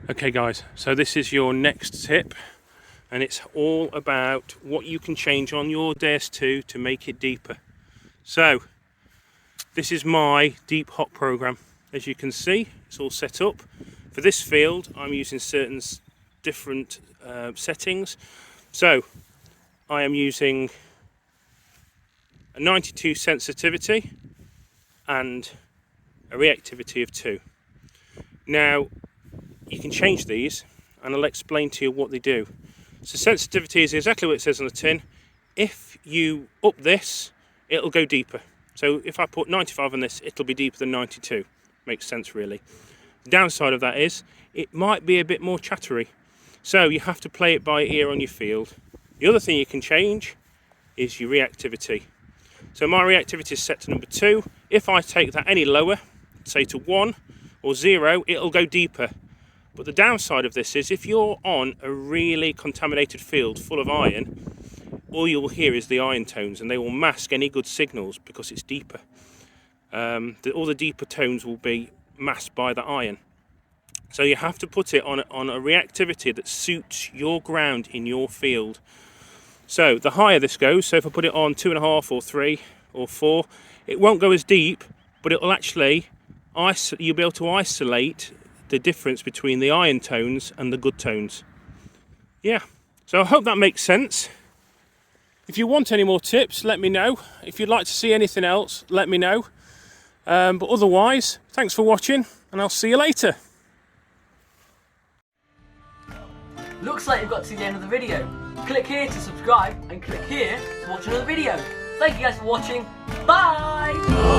Okay guys, so this is your next tip, and it's all about what you can change on your Deus II to make it deeper. So this is my deep hop program. As you can see, it's all set up. For this field I'm using certain different settings. So I am using a 92 sensitivity and a reactivity of 2. Now you can change these and I'll explain to you what they do. So sensitivity is exactly what it says on the tin. If you up this, it'll go deeper. So if I put 95 on this, it'll be deeper than 92. Makes sense really. The downside of that is it might be a bit more chattery. So you have to play it by ear on your field. The other thing you can change is your reactivity. So my reactivity is set to number 2. If I take that any lower, say to 1 or 0, it'll go deeper. But the downside of this is if you're on a really contaminated field full of iron, all you will hear is the iron tones, and they will mask any good signals because it's deeper. All the deeper tones will be masked by the iron. So you have to put it on a reactivity that suits your ground in your field. So the higher this goes, so if I put it on 2.5 or 3 or 4, it won't go as deep, but it will actually, you'll be able to isolate the difference between the iron tones and the good tones. Yeah, so I hope that makes sense. If you want any more tips, let me know. If you'd like to see anything else, let me know. But otherwise, thanks for watching, and I'll see you later. Looks like you've got to the end of the video. Click here to subscribe and click here to watch another video. Thank you guys for watching. Bye!